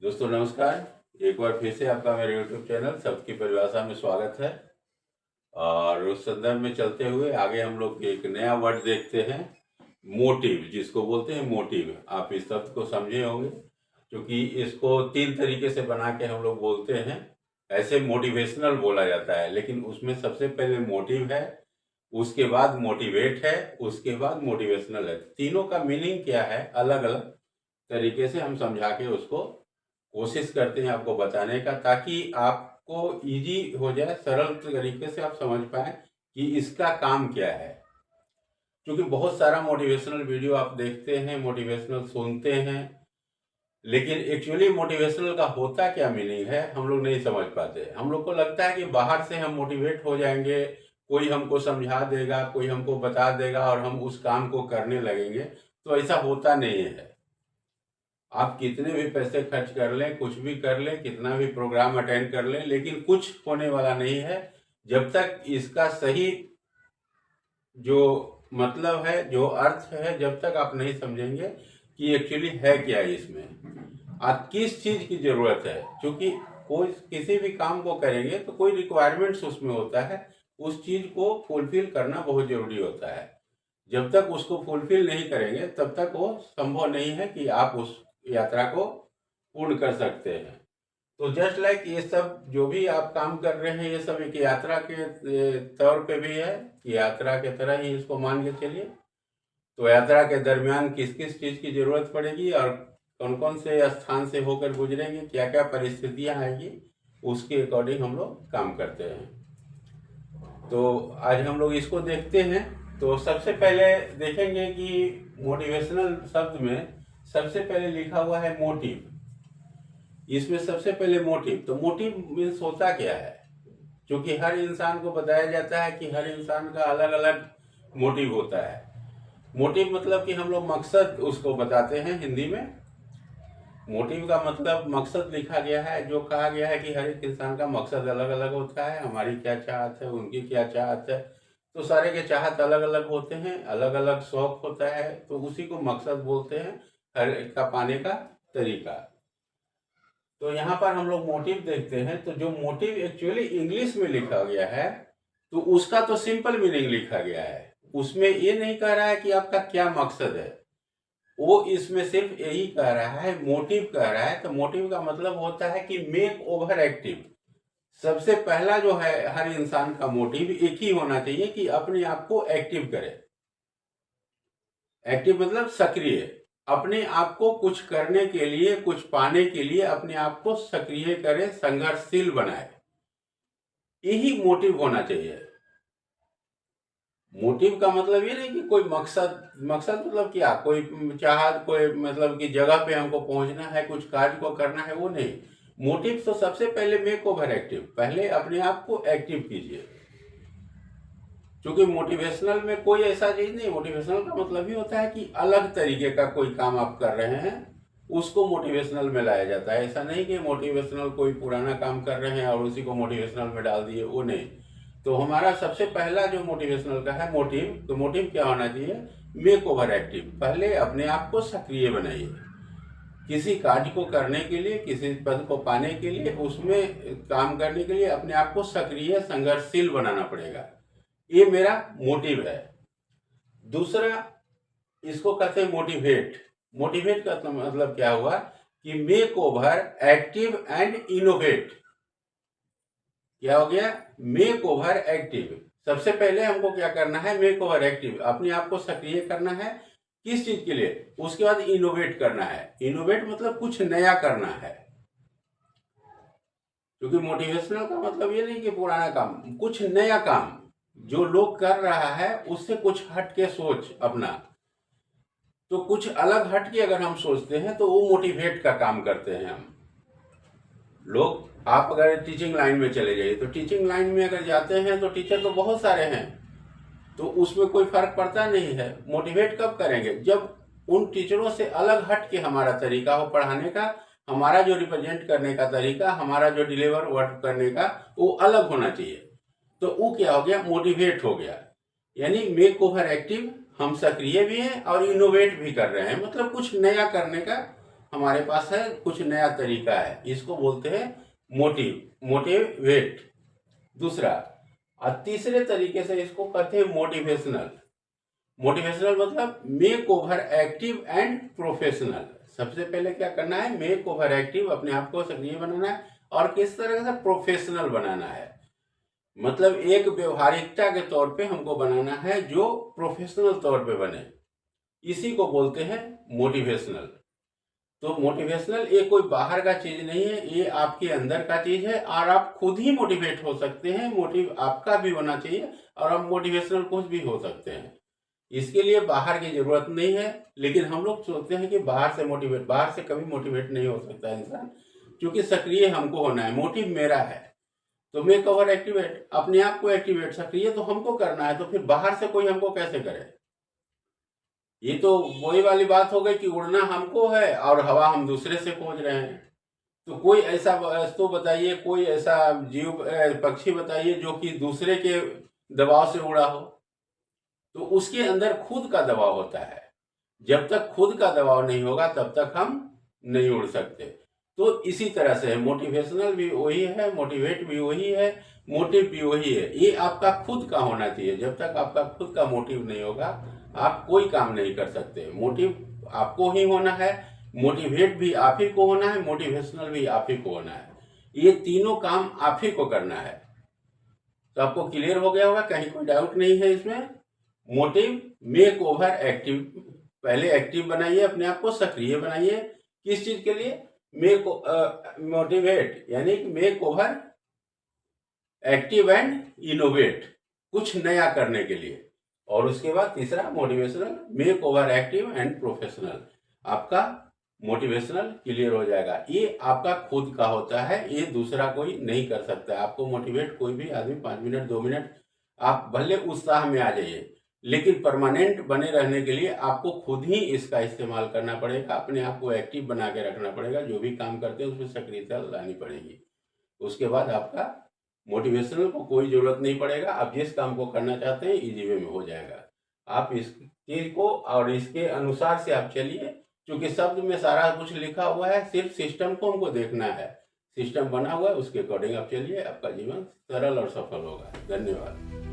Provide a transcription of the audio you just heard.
दोस्तों नमस्कार। एक बार फिर से आपका मेरे YouTube चैनल सबकी परिभाषा में स्वागत है। और उस संदर्भ में चलते हुए आगे हम लोग एक नया वर्ड देखते हैं, मोटिव, जिसको बोलते हैं मोटिव। आप इस शब्द को समझे होंगे, क्योंकि इसको 3 तरीके से बना के हम लोग बोलते हैं। ऐसे मोटिवेशनल बोला जाता है, लेकिन उसमें सबसे पहले मोटिव है, उसके बाद मोटिवेट है, उसके बाद मोटिवेशनल है। तीनों का मीनिंग क्या है, अलग अलग तरीके से हम समझा के उसको कोशिश करते हैं आपको बताने का, ताकि आपको इजी हो जाए, सरल तरीके से आप समझ पाए कि इसका काम क्या है। क्योंकि बहुत सारा मोटिवेशनल वीडियो आप देखते हैं, मोटिवेशनल सुनते हैं, लेकिन एक्चुअली मोटिवेशनल का होता क्या मीनिंग है हम लोग नहीं समझ पाते। हम लोग को लगता है कि बाहर से हम मोटिवेट हो जाएंगे, कोई हमको समझा देगा, कोई हमको बता देगा और हम उस काम को करने लगेंगे। तो ऐसा होता नहीं है। आप कितने भी पैसे खर्च कर लें, कुछ भी कर लें, कितना भी प्रोग्राम अटेंड कर लें, लेकिन कुछ होने वाला नहीं है जब तक इसका सही जो मतलब है, जो अर्थ है, जब तक आप नहीं समझेंगे कि एक्चुअली है क्या इसमें, आप किस चीज की जरूरत है। क्योंकि कोई किसी भी काम को करेंगे तो कोई रिक्वायरमेंट्स उसमें होता है, उस चीज को फुलफिल करना बहुत जरूरी होता है। जब तक उसको फुलफिल नहीं करेंगे तब तक वो संभव नहीं है कि आप उस यात्रा को पूर्ण कर सकते हैं। तो जस्ट लाइक ये सब जो भी आप काम कर रहे हैं, ये सब एक यात्रा के तौर पे भी है, यात्रा के तरह ही इसको मान के चलिए। तो यात्रा के दरमियान किस किस चीज़ की ज़रूरत पड़ेगी और कौन कौन से स्थान से होकर गुजरेंगे, क्या क्या परिस्थितियां आएगी, उसके अकॉर्डिंग हम लोग काम करते हैं। तो आज हम लोग इसको देखते हैं। तो सबसे पहले देखेंगे कि मोटिवेशनल शब्द में सबसे पहले लिखा हुआ है मोटिव। इसमें सबसे पहले मोटिव, तो मोटिव मीन्स होता क्या है। क्योंकि हर इंसान को बताया जाता है कि हर इंसान का अलग अलग मोटिव होता है। मोटिव मतलब कि हम लोग मकसद उसको बताते हैं हिंदी में। मोटिव का मतलब मकसद लिखा गया है, जो कहा गया है कि हर एक इंसान का मकसद अलग अलग होता है। हमारी क्या चाहत है, उनकी क्या चाहत है, तो सारे के चाहत अलग अलग होते हैं, अलग अलग शौक होता है, तो उसी को मकसद बोलते हैं, हर एक का पाने का तरीका। तो यहाँ पर हम लोग मोटिव देखते हैं। तो जो मोटिव एक्चुअली इंग्लिश में लिखा गया है, तो उसका तो सिंपल मीनिंग लिखा गया है। उसमें ये नहीं कह रहा है कि आपका क्या मकसद है, वो इसमें सिर्फ यही कह रहा है, मोटिव कह रहा है। तो मोटिव का मतलब होता है कि मेक ओवर एक्टिव। सबसे पहला जो है हर इंसान का मोटिव एक ही होना चाहिए कि अपने आप को एक्टिव करे। एक्टिव मतलब सक्रिय, अपने आप को कुछ करने के लिए, कुछ पाने के लिए अपने आप को सक्रिय करे, संघर्षशील बनाए, यही मोटिव होना चाहिए। मोटिव का मतलब ये नहीं कि कोई मकसद, मकसद मतलब क्या, कोई चाहत, कोई मतलब कि जगह पे हमको पहुंचना है, कुछ कार्य को करना है, वो नहीं। मोटिव तो सबसे पहले मेक ओवर एक्टिव, पहले अपने आप को एक्टिव कीजिए। क्योंकि मोटिवेशनल में कोई ऐसा चीज नहीं, मोटिवेशनल का मतलब ही होता है कि अलग तरीके का कोई काम आप कर रहे हैं, उसको मोटिवेशनल में लाया जाता है। ऐसा नहीं कि मोटिवेशनल कोई पुराना काम कर रहे हैं और उसी को मोटिवेशनल में डाल दिए, वो नहीं। तो हमारा सबसे पहला जो मोटिवेशनल का है मोटिव, तो मोटिव क्या होना चाहिए, मेक ओवर एक्टिव। पहले अपने आप को सक्रिय बनाइए, किसी कार्य को करने के लिए, किसी पद को पाने के लिए, उसमें काम करने के लिए अपने आप को सक्रिय, संघर्षशील बनाना पड़ेगा। ये मेरा मोटिव है। दूसरा, इसको कहते हैं मोटिवेट। मोटिवेट का तो मतलब क्या हुआ कि make over active and innovate. क्या हो गया, मेक ओवर एक्टिव। सबसे पहले हमको क्या करना है, मेक ओवर एक्टिव, अपने आप को सक्रिय करना है। किस चीज के लिए, उसके बाद इनोवेट करना है। इनोवेट मतलब कुछ नया करना है। क्योंकि मोटिवेशनल का मतलब ये नहीं कि पुराना काम, कुछ नया काम जो लोग कर रहा है उससे कुछ हट के सोच अपना। तो कुछ अलग हट के अगर हम सोचते हैं तो वो मोटिवेट का काम करते हैं हम लोग। आप अगर टीचिंग लाइन में चले जाइए, तो टीचिंग लाइन में अगर जाते हैं तो टीचर तो बहुत सारे हैं, तो उसमें कोई फर्क पड़ता नहीं है। मोटिवेट कब करेंगे, जब उन टीचरों से अलग हट के हमारा तरीका हो पढ़ाने का, हमारा जो रिप्रेजेंट करने का तरीका, हमारा जो डिलीवर वर्क करने का, वो अलग होना चाहिए। तो वो क्या हो गया, मोटिवेट हो गया। यानी मेक ओवर एक्टिव, हम सक्रिय भी हैं और इनोवेट भी कर रहे हैं, मतलब कुछ नया करने का हमारे पास है, कुछ नया तरीका है, इसको बोलते हैं मोटिवेट। दूसरा और तीसरे तरीके से इसको कहते हैं मोटिवेशनल। मोटिवेशनल मतलब make over active and professional. सबसे पहले क्या करना है, मेक ओवर एक्टिव, अपने आप को सक्रिय बनाना है, और किस तरह से प्रोफेशनल बनाना है, मतलब एक व्यवहारिकता के तौर पे हमको बनाना है जो प्रोफेशनल तौर पे बने, इसी को बोलते हैं मोटिवेशनल। तो मोटिवेशनल ये कोई बाहर का चीज नहीं है, ये आपके अंदर का चीज है, और आप खुद ही मोटिवेट हो सकते हैं। मोटिव आपका भी होना चाहिए, और आप मोटिवेशनल कुछ भी हो सकते हैं। इसके लिए बाहर की जरूरत नहीं है। लेकिन हम लोग सोचते हैं कि बाहर से कभी मोटिवेट नहीं हो सकता इंसान, क्योंकि सक्रिय हमको होना है, मोटिव मेरा है। तो मेक ओवर एक्टिवेट, अपने आप को एक्टिवेट, सक्रिय तो हमको करना है, तो फिर बाहर से कोई हमको कैसे करे। ये तो वही वाली बात हो गई कि उड़ना हमको है और हवा हम दूसरे से खोज रहे हैं। तो कोई ऐसा वस्तु बताइए, कोई ऐसा जीव पक्षी बताइए जो कि दूसरे के दबाव से उड़ा हो, तो उसके अंदर खुद का दबाव होता है। जब तक खुद का दबाव नहीं होगा तब तक हम नहीं उड़ सकते। तो इसी तरह से है, मोटिवेशनल भी वही है, मोटिवेट भी वही है, मोटिव भी वही है। ये आपका खुद का होना चाहिए। जब तक आपका खुद का मोटिव नहीं होगा आप कोई काम नहीं कर सकते। मोटिव आपको ही होना है, मोटिवेट भी आप ही को होना है, मोटिवेशनल भी आप ही को होना है। ये तीनों काम आप ही को करना है। तो आपको क्लियर हो गया होगा, कहीं कोई डाउट नहीं है इसमें। मोटिव मेक ओवर एक्टिव, पहले एक्टिव बनाइए, अपने आप को सक्रिय बनाइए। किस चीज के लिए, मेक मोटिवेट यानी make over active and innovate, कुछ नया करने के लिए। और उसके बाद तीसरा motivational, make over active and professional. आपका मोटिवेशनल क्लियर हो जाएगा। ये आपका खुद का होता है, ये दूसरा कोई नहीं कर सकता। आपको मोटिवेट कोई भी आदमी 5 मिनट 2 मिनट आप भले उत्साह में आ जाइए, लेकिन परमानेंट बने रहने के लिए आपको खुद ही इसका इस्तेमाल करना पड़ेगा। अपने आप को एक्टिव बना के रखना पड़ेगा, जो भी काम करते हैं उसमें सक्रियता लानी पड़ेगी। उसके बाद आपका मोटिवेशनल को कोई जरूरत नहीं पड़ेगा। आप जिस काम को करना चाहते हैं इजी वे में हो जाएगा। आप इस चीज को और इसके अनुसार से आप चलिए, क्योंकि शब्द में सारा कुछ लिखा हुआ है, सिर्फ सिस्टम को हमको देखना है। सिस्टम बना हुआ है, उसके अकॉर्डिंग आप चलिए, आपका जीवन सरल और सफल होगा। धन्यवाद।